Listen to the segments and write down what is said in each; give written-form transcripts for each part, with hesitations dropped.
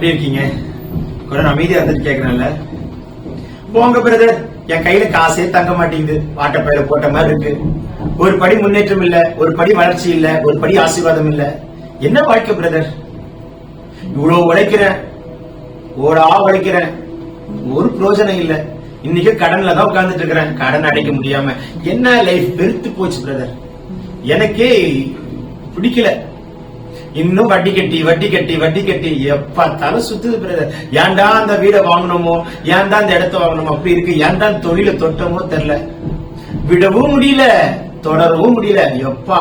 எப்படி இருக்கீங்க? கொஞ்சம் அமைதியா இருந்துட்டு கேக்குறேன்ல. போங்க பிரதர், என் கையில காசே தங்க மாட்டேங்குது, வாட்டப்பையில போட்ட மாதிரி இருக்கு. ஒரு படி முன்னேற்றம் இல்ல, ஒரு படி வளர்ச்சி இல்ல, ஒரு படி ஆசீர்வாதம் இல்ல. என்ன வாழ்க்கை பிரதர்? இவ்வளவு உழைக்கிறேன், ஓடா உழைக்கிறேன், ஒரு பிரயோஜனம் இல்ல. இன்னைக்கு கடன்ல தான் உட்கார்ந்துட்டு இருக்கிறேன், கடன் அடைக்க முடியாம. என்ன லைஃப் வெறுத்து போச்சு பிரதர், எனக்கே பிடிக்கல. இன்னும் வட்டி கட்டி வட்டி கட்டி வட்டி கட்டி எப்ப தலை சுத்துது பிரதர். ஏன்டா அந்த வீடை வாங்கணுமோ, ஏன்டா அந்த இடத்த வாங்கணுமோ, அப்படி இருக்கு. ஏன்டா தொழில தொட்டமோ தெரியல, விடவும் முடியல, தொடரவும் முடியல. எப்பா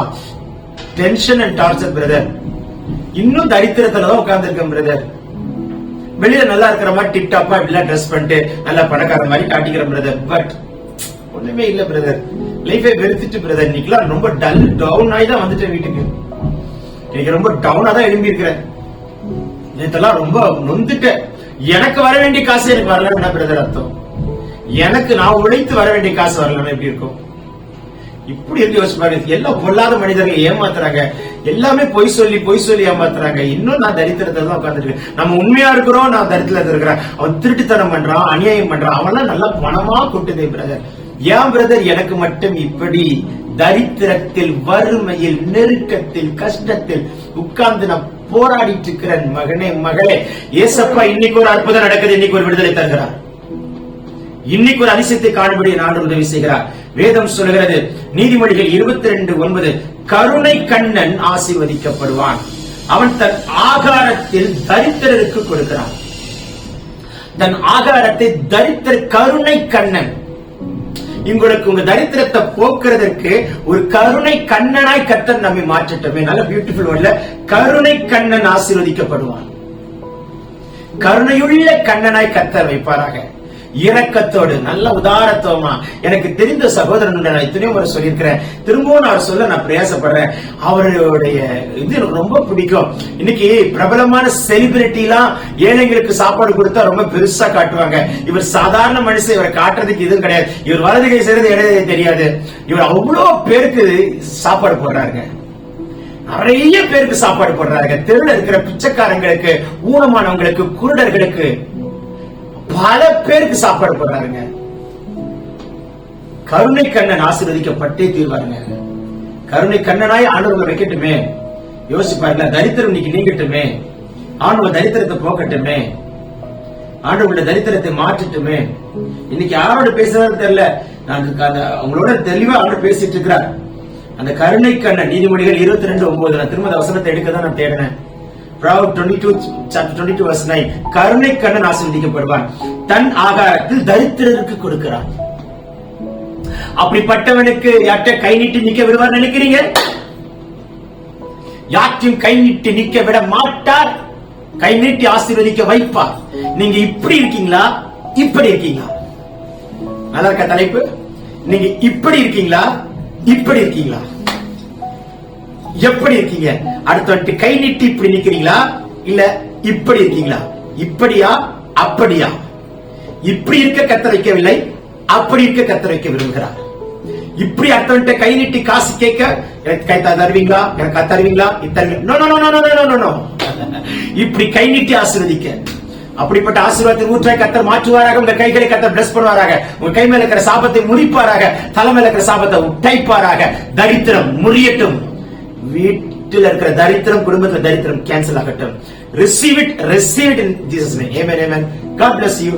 டென்ஷன் அண்ட் டார்ச்சர் பிரதர். இன்னும் தரித்திரத்துலதான் உட்கார்ந்து இருக்கேன் பிரதர். வெளியில நல்லா இருக்கிற மாதிரி டிப் டாப்பா இப்படிலாம் ட்ரெஸ் பண்ணிட்டு நல்லா பணக்கார மாதிரி காட்டிக்கிறேன் பிரதர். பட் ஒண்ணுமே இல்ல பிரதர். லைஃபை வெறுத்துட்டு பிரதர். இன்னைக்கெல்லாம் ரொம்ப டல் டவுன் ஆகி தான் வந்துட்டேன் வீட்டுக்கு. இன்னைக்கு ரொம்ப டவுனா தான் எழும்பி இருக்கிறேன். நேத்தெல்லாம் ரொம்ப நொந்துட்டேன். எனக்கு வர வேண்டிய காசு எனக்கு வரலன்னா பிரதர் அர்த்தம். எனக்கு நான் உழைத்து வர வேண்டிய காசு வரலன்னா எப்படி இருக்கும்? இப்படி இருக்கு யோசிச்சு பாருங்க. எல்லாம் பொல்லாத மனிதர்கள் ஏமாத்துறாங்க, எல்லாமே பொய் சொல்லி ஏமாத்துறாங்க. இன்னும் நான் தரித்திரத்தை தான் உட்காந்துட்டு. நம்ம உண்மையா இருக்கிறோம், நான் தரித்திரத்தில் இருக்கிறேன். அவன் திருட்டுத்தனம் பண்றான், அநியாயம் பண்றான், அவன்லாம் நல்லா பணமா கொட்டுதே பிரதர். ஏன் பிரதர் எனக்கு மட்டும் இப்படி தரித்திரத்தில், வறுமையில், நெருக்கத்தில், கஷ்டத்தில் உட்கார்ந்து நான் போராடிட்டு இருக்கிறேன்? மகனே மகளே, ஏசப்பா இன்னைக்கு ஒரு அற்புதம் நடக்குது, இன்னைக்கு ஒரு விடுதலை தருகிறார், இன்னைக்கு ஒரு அதிசயத்தை காணும்படி நான் உதவி செய்கிறார். வேதம் சொல்கிறது, நீதிமொழிகள் 22:9, கருணை கண்ணன் ஆசீர்வதிக்கப்படுவான், அவன் தன் ஆகாரத்தில் தரித்திரருக்கு கொடுக்கிறான். தன் ஆகாரத்தை தரித்திர கருணை கண்ணன். உங்களுக்கு உங்க தரித்திரத்தை போக்குறதற்கு ஒரு கருணை கண்ணனாய் கர்த்தர் நம்மை மாற்றட்டுமே. நல்ல பியூட்டிஃபுல் வேர்ட்ல கருணை கண்ணன் ஆசீர்வதிக்கப்படுவான். கருணையுள்ள கண்ணனாய் கர்த்தர் வைப்பாராக. இரக்கத்தோடு, நல்ல உதாரத்துவமா. எனக்கு தெரிந்த சகோதரன் நான் எத்தனையோ முறை சொல்லியிருக்கிறேன், திரும்பவும் நான் சொல்ல நான் பிரயாசப்படுறேன். அவருடைய இது எனக்கு ரொம்ப பிடிக்கும். இன்னைக்கு பிரபலமான செலிபிரிட்டி எல்லாம் ஏழைங்களுக்கு சாப்பாடு கொடுத்தா ரொம்ப பெருசா காட்டுவாங்க. இவர் சாதாரண மனுஷன், இவரை காட்டுறதுக்கு இதுவும் கிடையாது. இவர் வலது கை செய்யறது இடது தெரியாது. இவர் அவ்வளவு பேருக்கு சாப்பாடு போடுறாருங்க, நிறைய பேருக்கு சாப்பாடு போடுறாங்க. தெருவில் இருக்கிற பிச்சைக்காரங்களுக்கு, ஊனமானவங்களுக்கு, குருடர்களுக்கு, பல பேருக்கு சாப்பாடு போடுறாருங்க. கருணை கண்ணன் ஆசீர்வதிக்கப்பட்டே தீர்வாருங்க. கருணை கண்ணனாய் ஆண்டவர்களை வைக்கட்டுமே. யோசிப்பாருல, தரித்திரம் இன்னைக்கு நீங்கட்டுமே, ஆண்டவர் தரித்திரத்தை போக்கட்டுமே, ஆண்டவருடைய தரித்திரத்தை மாற்றட்டுமே. இன்னைக்கு யாரோட பேசுறாரு தெரியல, நான் அவங்களோட தெளிவா ஆண்டு பேசிட்டு இருக்கிறார். அந்த கருணை கண்ணன். நீதிமொழிகள் 22:9, நான் திரும்ப வசனத்தை எடுக்க தான் நான் தேடினேன். Proverbs 22:9, கருணை கண்ணன் ஆசீர்வதிக்கப்படுவான், தன் ஆகாரத்தில் தரித்திரருக்கு கொடுக்கிறான். அப்படிப்பட்டவனுக்கு யார்ட்ட கை நீட்டி நிக்க விடுவார் நினைக்கிறீங்க? யாற்றையும் கை நீட்டி நிக்க விட மாட்டார், கை நீட்டி ஆசீர்வதிக்க வைப்பார். நீங்க இப்படி இருக்கீங்களா, இப்படி இருக்கீங்களா? நல்லா இருக்க தலைப்பு. நீங்க இப்படி இருக்கீங்களா, இப்படி இருக்கீங்களா, எப்படி இருக்கீங்க? அடுத்த கை நீட்டி இப்படி நிக்கிறீங்களா, இல்ல இப்படி இருக்கீங்களா? இப்படியா அப்படியா? இப்படி இருக்க கர்த்தர் வைக்கவில்லை, அப்படி இருக்க கர்த்தர் வைக்க விரும்புகிறார். இப்படி அடுத்த கை நீட்டி காசு கேட்க, எனக்கு கை தருவீங்களா, எனக்கு தருவீங்களா, இத்தருவீங்களா, இப்படி கை நீட்டி ஆசீர்வதிக்க. அப்படிப்பட்ட ஆசீர்வாதத்தை ஊற்றாய் கர்த்தர் மாற்றுவாராக. உங்க கைகளை கர்த்தர் பிளஸ் பண்ணுவாராக. உங்க கை மேல இருக்கிற சாபத்தை முறிப்பாராக, தலை மேல இருக்கிற சாபத்தை உடைப்பாராக. தரித்திரம் முறியட்டும். வீட்டில் இருக்கிற தரித்திரம், குடும்பத்தில் தரித்திரம் கேன்சல் ஆகட்டும். Receive it in Jesus' name. Amen, amen. God bless you.